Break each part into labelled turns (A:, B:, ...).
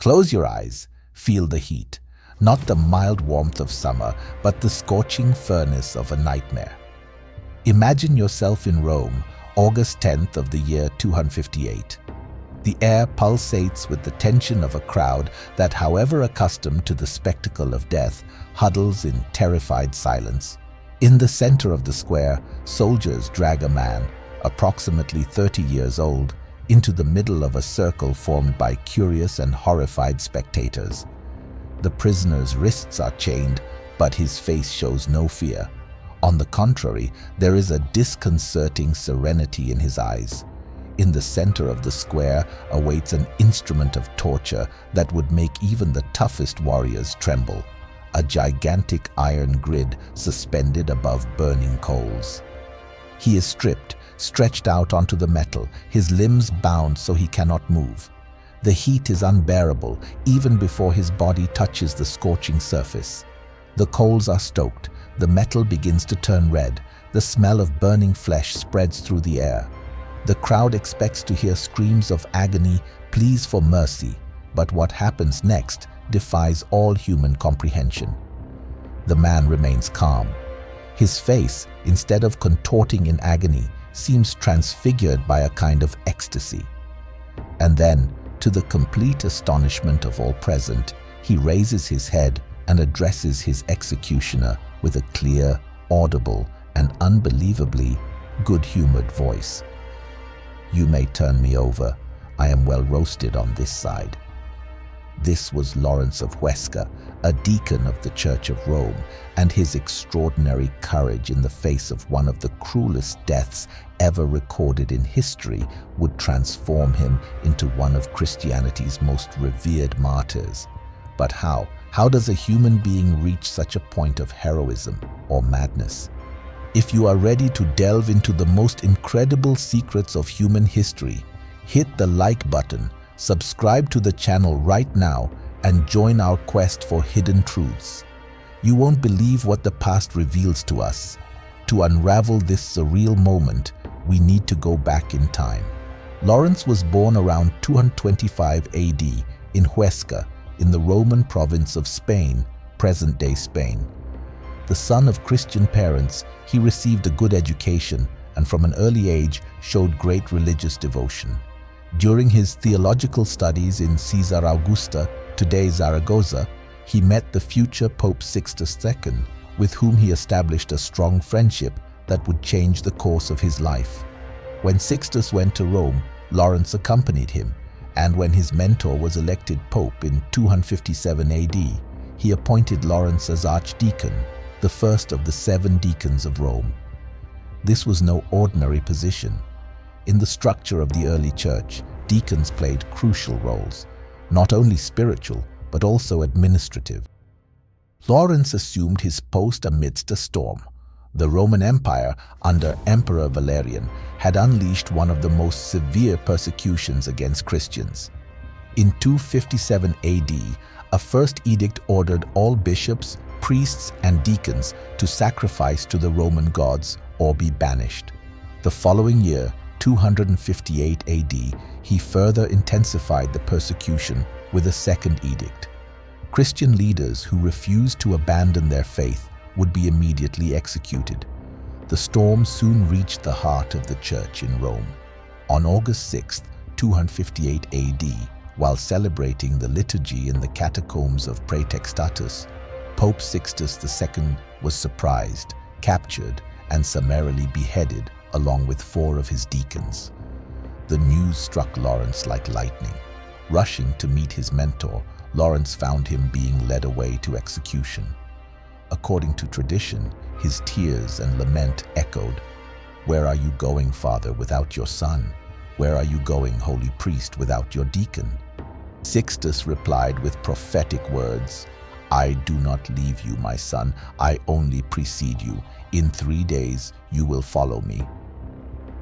A: Close your eyes, feel the heat, not the mild warmth of summer, but the scorching furnace of a nightmare. Imagine yourself in Rome, August 10th of the year 258. The air pulsates with the tension of a crowd that, however accustomed to the spectacle of death, huddles in terrified silence. In the center of the square, soldiers drag a man, approximately 30 years old, into the middle of a circle formed by curious and horrified spectators. The prisoner's wrists are chained, but his face shows no fear. On the contrary, there is a disconcerting serenity in his eyes. In the center of the square awaits an instrument of torture that would make even the toughest warriors tremble, a gigantic iron grid suspended above burning coals. He is stripped, stretched out onto the metal, his limbs bound so he cannot move. The heat is unbearable even before his body touches the scorching surface. The coals are stoked, the metal begins to turn red, the smell of burning flesh spreads through the air. The crowd expects to hear screams of agony, pleas for mercy, but what happens next defies all human comprehension. The man remains calm. His face, instead of contorting in agony, seems transfigured by a kind of ecstasy. And then, to the complete astonishment of all present, he raises his head and addresses his executioner with a clear, audible, and unbelievably good-humored voice. "You may turn me over. I am well roasted on this side." This was Lawrence of Huesca, a deacon of the Church of Rome, and his extraordinary courage in the face of one of the cruelest deaths ever recorded in history would transform him into one of Christianity's most revered martyrs. But how? How does a human being reach such a point of heroism or madness? If you are ready to delve into the most incredible secrets of human history, hit the like button, subscribe to the channel right now, and join our quest for hidden truths. You won't believe what the past reveals to us. To unravel this surreal moment, we need to go back in time. Lawrence was born around 225 AD in Huesca, in the Roman province of Spain, present-day Spain. The son of Christian parents, he received a good education and from an early age showed great religious devotion. During his theological studies in Caesar Augusta, today Zaragoza, he met the future Pope Sixtus II, with whom he established a strong friendship that would change the course of his life. When Sixtus went to Rome, Lawrence accompanied him, and when his mentor was elected Pope in 257 AD, he appointed Lawrence as archdeacon, the first of the 7 deacons of Rome. This was no ordinary position. In the structure of the early church, deacons played crucial roles, not only spiritual, but also administrative. Lawrence assumed his post amidst a storm. The Roman Empire, under Emperor Valerian, had unleashed one of the most severe persecutions against Christians. In 257 AD, a first edict ordered all bishops, priests, and deacons to sacrifice to the Roman gods or be banished. The following year, 258 AD, he further intensified the persecution with a second edict. Christian leaders who refused to abandon their faith would be immediately executed. The storm soon reached the heart of the church in Rome. On August 6, 258 AD, while celebrating the liturgy in the catacombs of Praetextatus, Pope Sixtus II was surprised, captured, and summarily beheaded along with 4 of his deacons. The news struck Lawrence like lightning. Rushing to meet his mentor, Lawrence found him being led away to execution. According to tradition, his tears and lament echoed, "Where are you going, Father, without your son? Where are you going, holy priest, without your deacon?" Sixtus replied with prophetic words, "I do not leave you, my son. I only precede you. In 3 days you will follow me."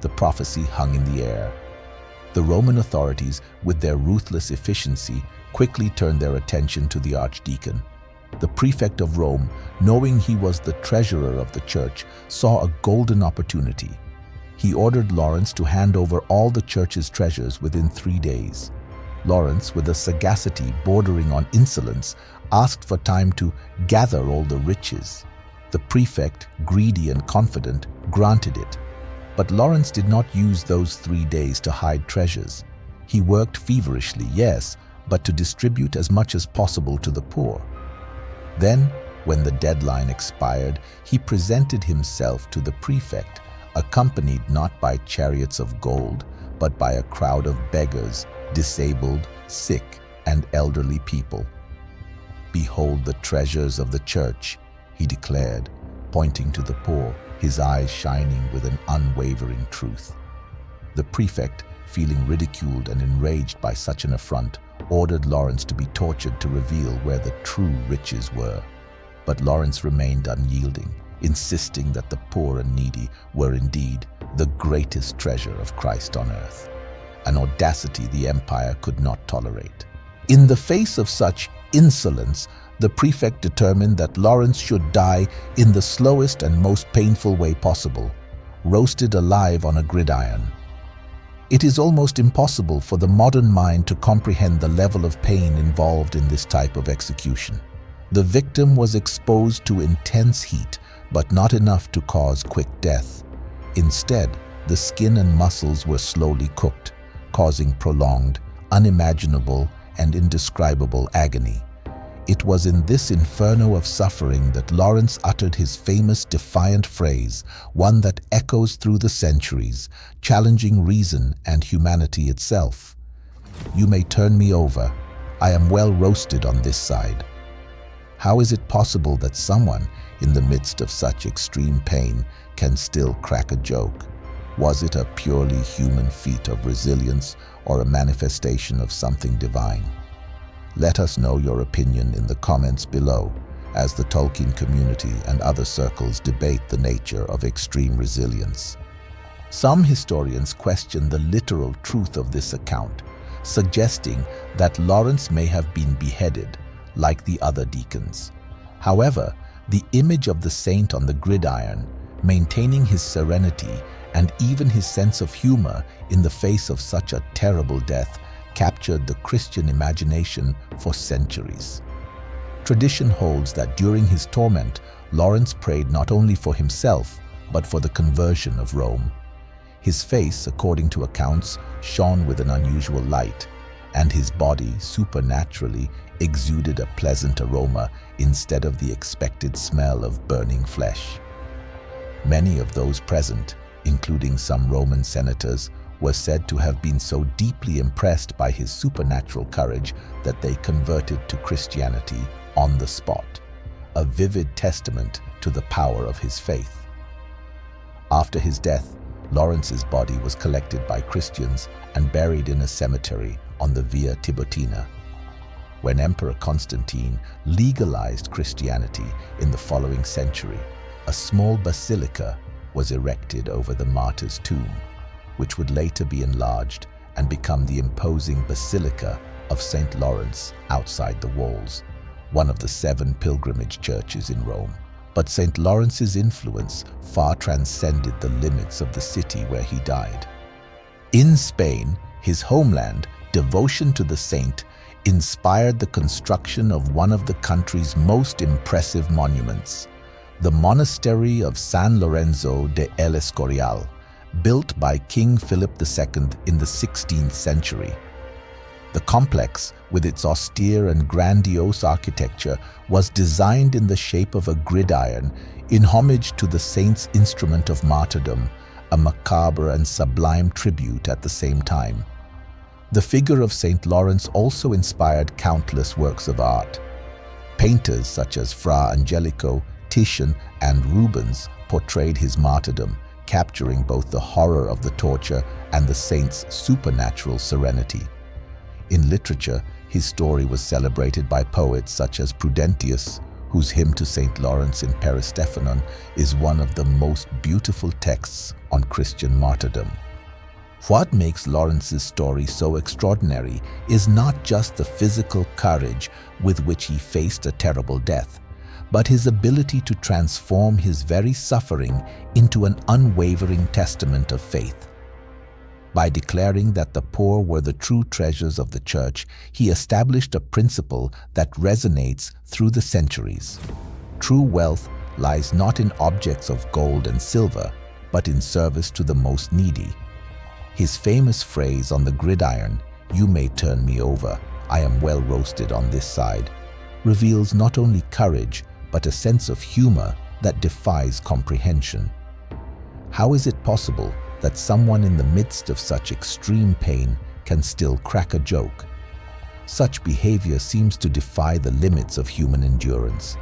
A: The prophecy hung in the air. The Roman authorities, with their ruthless efficiency, quickly turned their attention to the archdeacon. The prefect of Rome, knowing he was the treasurer of the church, saw a golden opportunity. He ordered Lawrence to hand over all the church's treasures within 3 days. Lawrence, with a sagacity bordering on insolence, asked for time to gather all the riches. The prefect, greedy and confident, granted it. But Lawrence did not use those 3 days to hide treasures. He worked feverishly, yes, but to distribute as much as possible to the poor. Then, when the deadline expired, he presented himself to the prefect, accompanied not by chariots of gold, but by a crowd of beggars, disabled, sick, and elderly people. "Behold the treasures of the church," he declared, pointing to the poor, his eyes shining with an unwavering truth. The prefect, feeling ridiculed and enraged by such an affront, ordered Lawrence to be tortured to reveal where the true riches were. But Lawrence remained unyielding, insisting that the poor and needy were indeed the greatest treasure of Christ on earth, an audacity the empire could not tolerate. In the face of such insolence, the prefect determined that Lawrence should die in the slowest and most painful way possible, roasted alive on a gridiron. It is almost impossible for the modern mind to comprehend the level of pain involved in this type of execution. The victim was exposed to intense heat, but not enough to cause quick death. Instead, the skin and muscles were slowly cooked, causing prolonged, unimaginable, and indescribable agony. It was in this inferno of suffering that Lawrence uttered his famous defiant phrase, one that echoes through the centuries, challenging reason and humanity itself. "You may turn me over. I am well roasted on this side." How is it possible that someone, in the midst of such extreme pain, can still crack a joke? Was it a purely human feat of resilience or a manifestation of something divine? Let us know your opinion in the comments below, as the Tolkien community and other circles debate the nature of extreme resilience. Some historians question the literal truth of this account, suggesting that Lawrence may have been beheaded, like the other deacons. However, the image of the saint on the gridiron, maintaining his serenity and even his sense of humor in the face of such a terrible death, captured the Christian imagination for centuries. Tradition holds that during his torment, Lawrence prayed not only for himself, but for the conversion of Rome. His face, according to accounts, shone with an unusual light, and his body supernaturally exuded a pleasant aroma instead of the expected smell of burning flesh. Many of those present, including some Roman senators, were said to have been so deeply impressed by his supernatural courage that they converted to Christianity on the spot, a vivid testament to the power of his faith. After his death, Lawrence's body was collected by Christians and buried in a cemetery on the Via Tiburtina. When Emperor Constantine legalized Christianity in the following century, a small basilica was erected over the martyr's tomb, which would later be enlarged and become the imposing Basilica of St. Lawrence outside the walls, one of the 7 pilgrimage churches in Rome. But St. Lawrence's influence far transcended the limits of the city where he died. In Spain, his homeland, devotion to the saint inspired the construction of one of the country's most impressive monuments, the monastery of San Lorenzo de El Escorial, built by King Philip II in the 16th century. The complex, with its austere and grandiose architecture, was designed in the shape of a gridiron in homage to the saint's instrument of martyrdom, a macabre and sublime tribute at the same time. The figure of St. Lawrence also inspired countless works of art. Painters such as Fra Angelico, Titian, and Rubens portrayed his martyrdom, capturing both the horror of the torture and the saint's supernatural serenity. In literature, his story was celebrated by poets such as Prudentius, whose hymn to St. Lawrence in Peristephanon is one of the most beautiful texts on Christian martyrdom. What makes Lawrence's story so extraordinary is not just the physical courage with which he faced a terrible death, but his ability to transform his very suffering into an unwavering testament of faith. By declaring that the poor were the true treasures of the church, he established a principle that resonates through the centuries. True wealth lies not in objects of gold and silver, but in service to the most needy. His famous phrase on the gridiron, "You may turn me over, I am well roasted on this side," reveals not only courage, but a sense of humor that defies comprehension. How is it possible that someone in the midst of such extreme pain can still crack a joke? Such behavior seems to defy the limits of human endurance.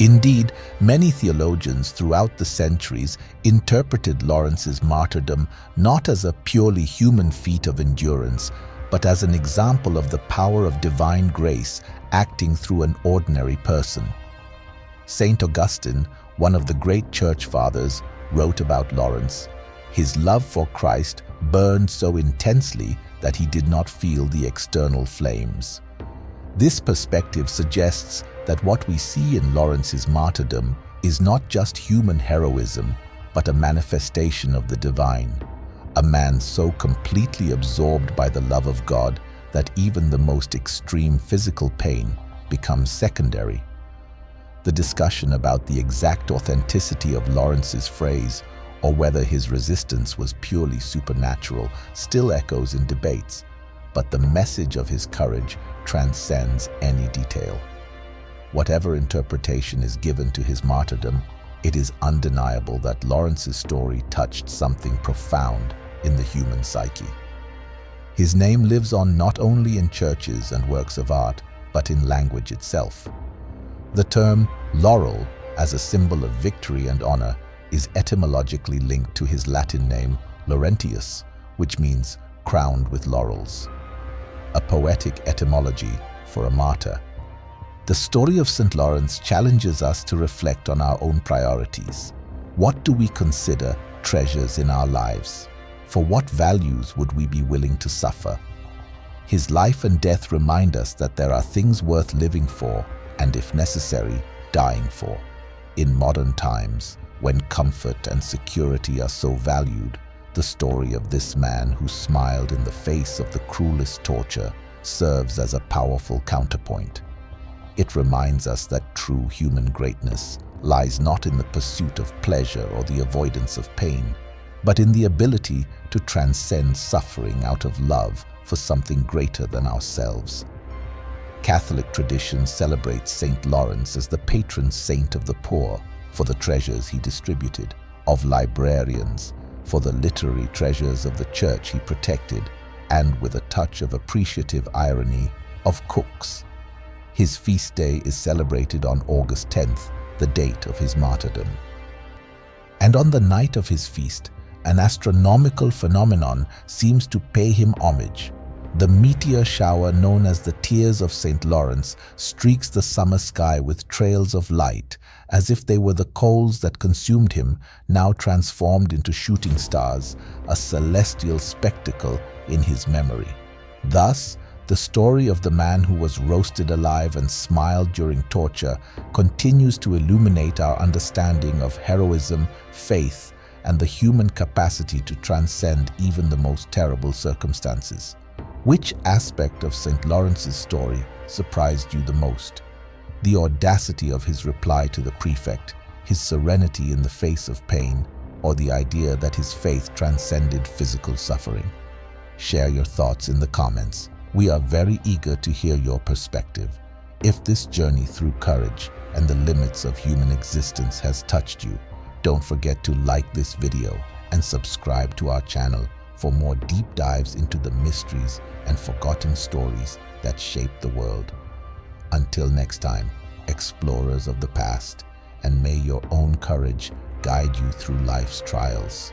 A: Indeed, many theologians throughout the centuries interpreted Lawrence's martyrdom not as a purely human feat of endurance, but as an example of the power of divine grace acting through an ordinary person. Saint Augustine, one of the great church fathers, wrote about Lawrence, "His love for Christ burned so intensely that he did not feel the external flames." This perspective suggests that what we see in Lawrence's martyrdom is not just human heroism, but a manifestation of the divine. A man so completely absorbed by the love of God that even the most extreme physical pain becomes secondary. The discussion about the exact authenticity of Lawrence's phrase, or whether his resistance was purely supernatural, still echoes in debates, but the message of his courage transcends any detail. Whatever interpretation is given to his martyrdom, it is undeniable that Lawrence's story touched something profound in the human psyche. His name lives on not only in churches and works of art, but in language itself. The term laurel, as a symbol of victory and honor, is etymologically linked to his Latin name Laurentius, which means crowned with laurels, a poetic etymology for a martyr. The story of St. Lawrence challenges us to reflect on our own priorities. What do we consider treasures in our lives? For what values would we be willing to suffer? His life and death remind us that there are things worth living for and, if necessary, dying for. In modern times, when comfort and security are so valued, the story of this man who smiled in the face of the cruelest torture serves as a powerful counterpoint. It reminds us that true human greatness lies not in the pursuit of pleasure or the avoidance of pain, but in the ability to transcend suffering out of love for something greater than ourselves. Catholic tradition celebrates Saint Lawrence as the patron saint of the poor for the treasures he distributed, of librarians for the literary treasures of the church he protected, and with a touch of appreciative irony, of cooks. His feast day is celebrated on August 10th, the date of his martyrdom. And on the night of his feast, an astronomical phenomenon seems to pay him homage. The meteor shower known as the Tears of St. Lawrence streaks the summer sky with trails of light, as if they were the coals that consumed him, now transformed into shooting stars, a celestial spectacle in his memory. Thus, the story of the man who was roasted alive and smiled during torture continues to illuminate our understanding of heroism, faith, and the human capacity to transcend even the most terrible circumstances. Which aspect of St. Lawrence's story surprised you the most? The audacity of his reply to the prefect, his serenity in the face of pain, or the idea that his faith transcended physical suffering? Share your thoughts in the comments. We are very eager to hear your perspective. If this journey through courage and the limits of human existence has touched you, don't forget to like this video and subscribe to our channel for more deep dives into the mysteries and forgotten stories that shape the world. Until next time, explorers of the past, and may your own courage guide you through life's trials.